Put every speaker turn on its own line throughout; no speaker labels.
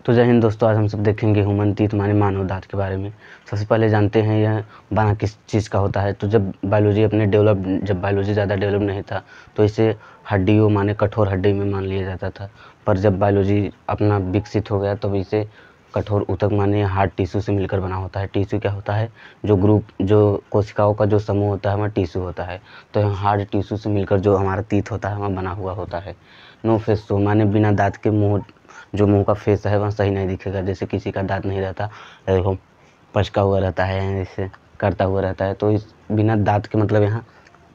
तो जय हिंद दोस्तों, आज हम सब देखेंगे ह्यूमन टीथ माने मानव दांत के बारे में। सबसे पहले जानते हैं यह बना किस चीज़ का होता है। तो जब बायोलॉजी ज़्यादा डेवलप नहीं था तो इसे हड्डियों माने कठोर हड्डी में मान लिया जाता था। पर जब बायोलॉजी अपना विकसित हो गया तो इसे कठोर ऊतक माने हार्ड टिश्यू से मिलकर बना होता है। टिश्यू क्या होता है? जो कोशिकाओं का जो समूह होता है वह टिश्यू होता है। तो यहाँ हार्ड टिश्यू से मिलकर जो हमारा टीथ होता है वह बना हुआ होता है। नो फेस शो माने बिना दांत के मुंह का फेस है वह सही नहीं दिखेगा। जैसे किसी का दांत नहीं रहता, देखो पचका हुआ रहता है, ऐसे करता हुआ रहता है, तो इस बिना दांत के मतलब यहाँ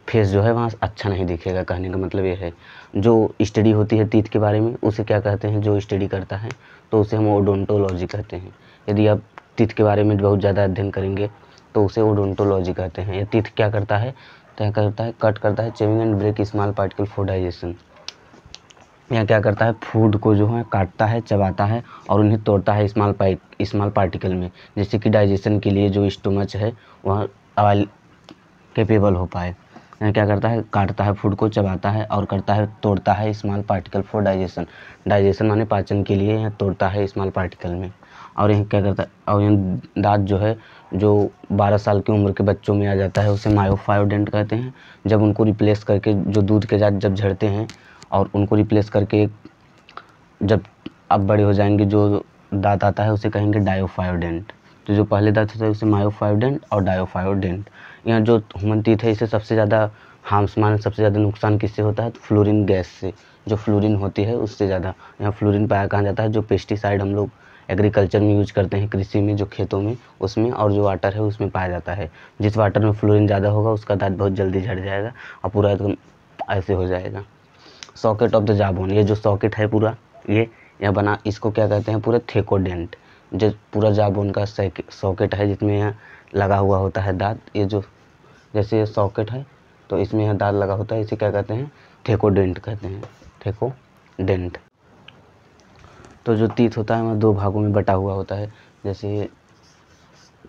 फेस जो है वहाँ अच्छा नहीं दिखेगा। कहने का मतलब ये है। जो स्टडी होती है टीथ के बारे में उसे क्या कहते हैं? जो स्टडी करता है तो उसे हम ओडोंटोलॉजी कहते हैं। यदि आप टीथ के बारे में बहुत ज़्यादा अध्ययन करेंगे तो उसे ओडोंटोलॉजी कहते हैं। ये टीथ क्या करता है? क्या करता है? कट करता है, chewing and break small particle for digestion. यह क्या करता है? फूड को जो है काटता है, चबाता है और उन्हें तोड़ता है स्मॉल पार्टिकल में, जिससे कि डाइजेशन के लिए जो स्टोमच है वह कैपेबल हो पाए। यह क्या करता है? काटता है, फूड को चबाता है और करता है, तोड़ता है स्मॉल पार्टिकल फॉर डाइजेशन माने पाचन के लिए यह तोड़ता है स्मॉल पार्टिकल में। और यह क्या करता है? और यह दांत जो है जो 12 साल की उम्र के बच्चों में आ जाता है उसे मायोफायोडेंट कहते हैं। जब उनको रिप्लेस करके जो दूध के दांत जब झड़ते हैं और उनको रिप्लेस करके जब अब बड़े हो जाएंगे जो दांत आता है उसे कहेंगे डायोफायोडेंट। तो जो पहले दांत होता है उसे मायोफायोडेंट और डायोफायोडेंट। यहाँ जो ह्यूमन टीथ है इसे सबसे ज़्यादा सबसे ज़्यादा नुकसान किससे होता है? तो फ्लोरीन गैस से। जो फ्लोरीन होती है उससे ज़्यादा। यहाँ फ्लोरीन पाया कहाँ जाता है? जो पेस्टिसाइड हम लोग एग्रीकल्चर में यूज करते हैं, कृषि में, जो खेतों में, उसमें, और जो वाटर है उसमें पाया जाता है। जिस वाटर में फ्लोरीन ज़्यादा होगा उसका दांत बहुत जल्दी झड़ जाएगा और पूरा एकदम ऐसे हो जाएगा। सॉकेट ऑफ द जाबोन, ये जो सॉकेट है पूरा यह बना, इसको क्या कहते हैं? पूरा थेकोडेंट। जो पूरा जाबोन का सॉकेट है जिसमें यह लगा हुआ होता है दांत, ये जो जैसे ये सॉकेट है तो इसमें यह दांत लगा होता है, इसे क्या कहते हैं? थेकोडेंट कहते हैं। थेकोडेंट। तो जो टीथ होता है वह 2 भागों में बटा हुआ होता है। जैसे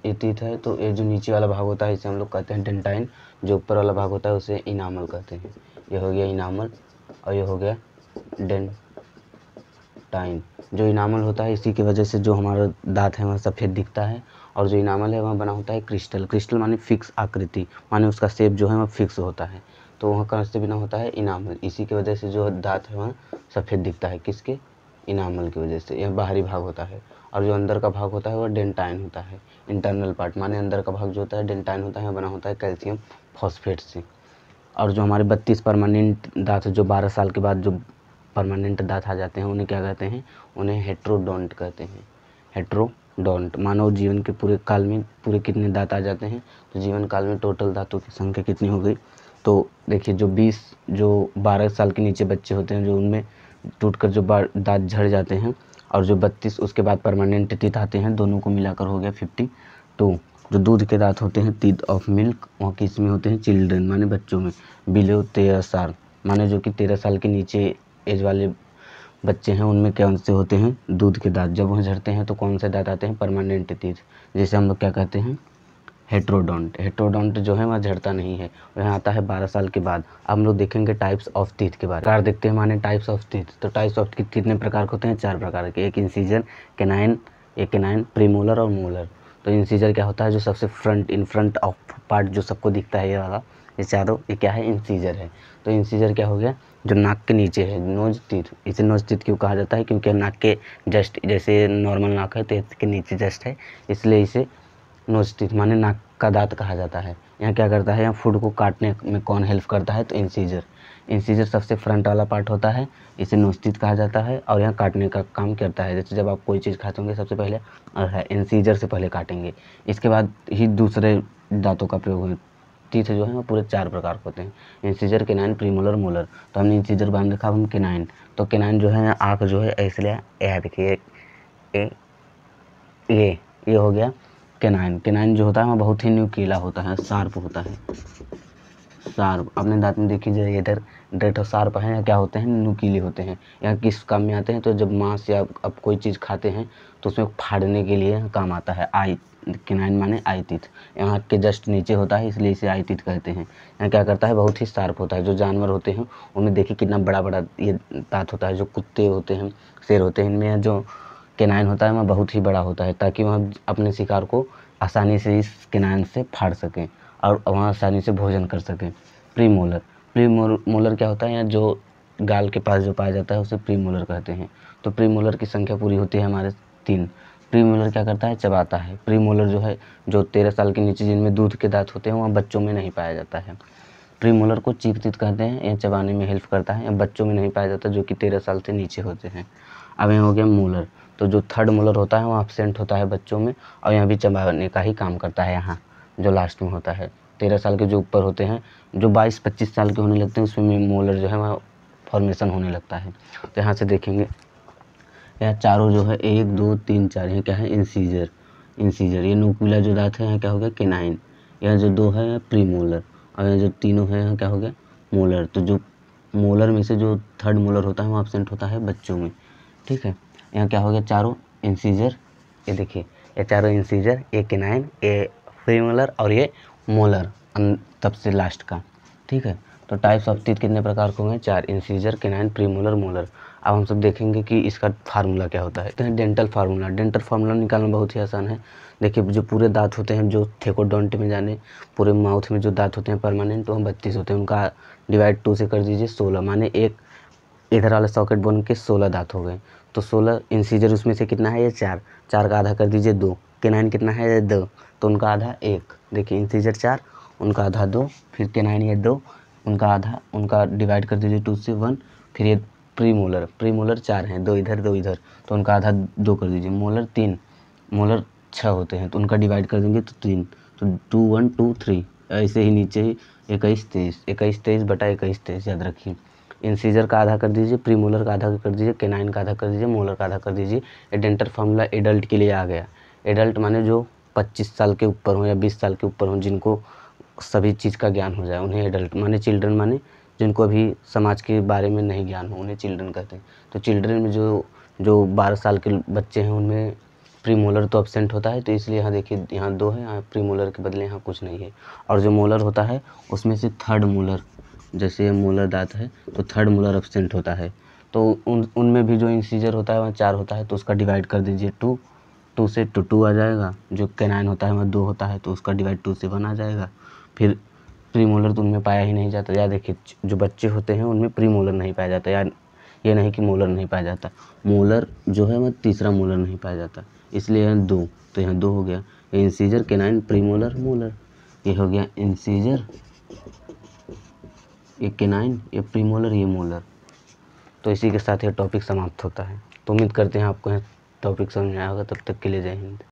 ये टीथ है तो ये जो नीचे वाला भाग होता है इसे हम लोग कहते हैं डेंटाइन। जो ऊपर वाला भाग होता है उसे इनामल कहते हैं। ये हो गया इनामल और ये हो गया डेंटाइन। जो इनामल होता है इसी की वजह से जो हमारा दांत है वह सफ़ेद दिखता है, और जो इनामल है वह बना होता है क्रिस्टल माने फिक्स आकृति, माने उसका शेप जो है वह फिक्स होता है। तो वह कहाँ से बना होता है? इनामल। इसी की वजह से जो दांत है वह सफ़ेद दिखता है। किसके? इनामल की वजह से। यह बाहरी भाग होता है। और जो अंदर का भाग होता है वह डेंटाइन होता है। इंटरनल पार्ट माने अंदर का भाग जो होता है डेंटाइन होता है, बना होता है कैल्शियम फॉस्फेट से। और जो हमारे 32 परमानेंट दांत, जो 12 साल के बाद जो परमानेंट दांत आ जाते हैं उन्हें क्या कहते हैं? उन्हें हेट्रोडोंट कहते हैं। हेट्रोडोंट। मानव जीवन के पूरे काल में पूरे कितने दांत आ जाते हैं? तो जीवन काल में टोटल दांतों की संख्या कितनी हो गई? तो देखिए जो 12 साल के नीचे बच्चे होते हैं जो उनमें टूटकर जो दांत झड़ जाते हैं, और जो 32 उसके बाद परमानेंट टीथ आते हैं, दोनों को मिलाकर हो गया 52। जो दूध के दांत होते हैं टीथ ऑफ मिल्क, वहाँ किस में होते हैं? चिल्ड्रन माने बच्चों में। बिलो 13 साल माने जो कि 13 साल के नीचे एज वाले बच्चे हैं उनमें कौन से होते हैं? दूध के दांत। जब वह झड़ते हैं तो कौन से दांत आते हैं? परमानेंट टीथ, जिसे हम लोग क्या कहते हैं? हेट्रोडोंट। हेट्रोडोंट जो है वह झड़ता नहीं है, वह आता है 12 साल के बाद। अब हम लोग देखेंगे टाइप्स ऑफ टीथ के बारे में। देखते हैं माने टाइप्स ऑफ टीथ। तो टाइप्स ऑफ टीथ कितने प्रकार के होते हैं? 4 प्रकार के। एक इंसीजर, केनाइन, प्रीमोलर और मोलर। तो इंसीजर क्या होता है? जो सबसे इन फ्रंट ऑफ पार्ट जो सबको दिखता है, ये वाला, ये चारों, ये क्या है? इंसीजर है। तो इंसीजर क्या हो गया? जो नाक के नीचे है, नोज टीथ। इसे नोज टीथ क्यों कहा जाता है? क्योंकि नाक के जस्ट, जैसे नॉर्मल नाक है तो इसके नीचे जस्ट है, इसलिए इसे नोज टीथ माने नाक का दांत कहा जाता है। यहाँ क्या करता है? यहाँ फूड को काटने में कौन हेल्प करता है? तो इंसीजर सबसे फ्रंट वाला पार्ट होता है, इसे नोज टीथ कहा जाता है, और यहाँ काटने का काम करता है। जैसे जब आप कोई चीज़ खाते होंगे सबसे पहले इंसीजर से पहले काटेंगे, इसके बाद ही दूसरे दांतों का प्रयोग होगा। टीथ जो है वो पूरे 4 प्रकार के होते हैं: इंसीजर, केनाइन, प्रीमोलर, मोलर। तो हमने इंसीजर बांध रखा, हम केनाइन। तो केनाइन जो है आँख जो है इसलिए देखिए ये हो गया केनाइन। केनाइन जो होता है वह बहुत ही न्यूकीला होता है, शार्प होता है। शार्प अपने दांत में देखिए, इधर डेट शार्प है या क्या होते हैं? नुकीले होते हैं। या किस काम में आते हैं? तो जब मांस या अब कोई चीज़ खाते हैं तो उसमें फाड़ने के लिए काम आता है। केनाइन माने आई टीथ। यहाँ के जस्ट नीचे होता है इसलिए इसे आई टीथ कहते हैं। यहाँ क्या करता है? बहुत ही शार्प होता है। जो जानवर होते हैं उनमें देखिए कितना बड़ा बड़ा ये दांत होता है। जो कुत्ते होते हैं, शेर होते हैं, इनमें जो केनाइन होता है वह बहुत ही बड़ा होता है, ताकि वह अपने शिकार को आसानी से इस केनाइन से फाड़ सकें और वहाँ आसानी से भोजन कर सकें। प्रीमोलर, प्रीमोलर क्या होता है, या जो गाल के पास जो पाया जाता है उसे प्रीमोलर कहते हैं। तो प्रीमोलर की संख्या पूरी होती है हमारे 3। प्रीमोलर क्या करता है, चबाता है। प्रीमोलर जो है जो 13 साल के नीचे जिनमें दूध के दांत होते हैं वहाँ बच्चों में नहीं पाया जाता है। प्रीमोलर को चीफ टीथ कहते हैं, यह चबाने में हेल्प करता है, या बच्चों में नहीं पाया जाता जो कि 13 साल से नीचे होते हैं। अब यहाँ हो गया मोलर, तो जो थर्ड मोलर होता है वो एब्सेंट होता है बच्चों में, और यहाँ भी चबाने का ही काम करता है। यहाँ जो लास्ट में होता है 13 साल के जो ऊपर होते हैं, जो 22-25 साल के होने लगते हैं उसमें मोलर जो है वह फॉर्मेशन होने लगता है। तो यहाँ से देखेंगे यह चारों जो है 1 2 3 4 ये क्या है, इंसीजर। इंसीजर ये नुकीला जो दांत है यहाँ क्या हो गया, केनाइन। यह जो 2 है प्रीमोलर, और यह जो तीनों है यहाँ क्या हो गया, मोलर। तो जो मोलर में से जो थर्ड मोलर होता है वो एब्सेंट होता है बच्चों में। ठीक है, यहाँ क्या हो गया, चारों इंसीजर। ये देखिए ये चारों इंसीजर, ये केनाइन, ये प्रीमोलर और ये मोलर तब से लास्ट का। ठीक है, तो टाइप्स ऑफ टीथ कितने प्रकार के होंगे, 4, इंसीजर, केनाइन, प्रीमोलर, मोलर। अब हम सब देखेंगे कि इसका फार्मूला क्या होता है। तो डेंटल फार्मूला, डेंटल फार्मूला निकालना बहुत ही आसान है। देखिए जो पूरे दांत होते हैं जो थेकोडोंट में जाने पूरे माउथ में जो दांत होते हैं परमानेंट, वो 32 होते हैं, उनका डिवाइड 2 से कर दीजिए 16, माने एक इधर वाला सॉकेट बोन के 16 दांत हो गए। तो 16 इंसीजर उसमें से कितना है, ये 4, 4 का आधा कर दीजिए 2। केनाइन कितना है, ये 2, तो उनका आधा 1। देखिए इंसीजर 4, उनका आधा 2, फिर केनाइन ये 2, उनका आधा, उनका डिवाइड कर दीजिए 2 से 1। फिर ये प्रीमोलर, प्रीमोलर 4 हैं, 2 इधर 2 इधर, तो उनका आधा 2 कर दीजिए। मोलर 3, मोलर 6 होते हैं, तो उनका डिवाइड कर देंगे तो 3, तो 2 1 2 3, ऐसे ही नीचे ही 21 23, 21 23 बटा 21 23 याद रखिए। इंसीजर का आधा कर दीजिए, प्रीमोलर का आधा कर दीजिए, केनाइन का आधा कर दीजिए, मोलर का आधा कर दीजिए। ये डेंटल फार्मूला एडल्ट के लिए आ गया। एडल्ट माने जो 25 साल के ऊपर हों या 20 साल के ऊपर हों, जिनको सभी चीज़ का ज्ञान हो जाए, उन्हें एडल्ट माने। चिल्ड्रन माने जिनको अभी समाज के बारे में नहीं ज्ञान हो, उन्हें चिल्ड्रन कहते हैं। तो चिल्ड्रन में जो 12 साल के बच्चे हैं उनमें प्रीमोलर तो एब्सेंट होता है, तो इसलिए यहाँ देखिए यहाँ 2 है, यहाँ प्रीमोलर के बदले यहाँ कुछ नहीं है। और जो मोलर होता है उसमें से थर्ड मोलर, जैसे ये मोलर दांत है तो थर्ड मोलर एब्सेंट होता है। तो उनमें भी जो इंसीजर होता है वहाँ 4 होता है, तो उसका डिवाइड कर दीजिए 2, 2 से 2 आ जाएगा। जो केनाइन होता है वहाँ 2 होता है, तो उसका डिवाइड 2 से 1 आ जाएगा। फिर प्रीमोलर तो उनमें पाया ही नहीं जाता। या देखिए जो बच्चे होते हैं उनमें प्रीमोलर नहीं पाया जाता, या ये नहीं कि मोलर नहीं पाया जाता, मोलर जो है वह तीसरा मोलर नहीं पाया जाता, इसलिए यहाँ 2, तो यहाँ 2 हो गया। ये इंसीजर, केनाइन, प्रीमोलर, मोलर, ये हो गया इंसीजर, ये केनाइन, ये प्रीमोलर, ये मोलर। तो इसी के साथ ये टॉपिक समाप्त होता है। तो उम्मीद करते हैं आपको यह टॉपिक समझ में आया होगा। तब तक के लिए जय हिंद।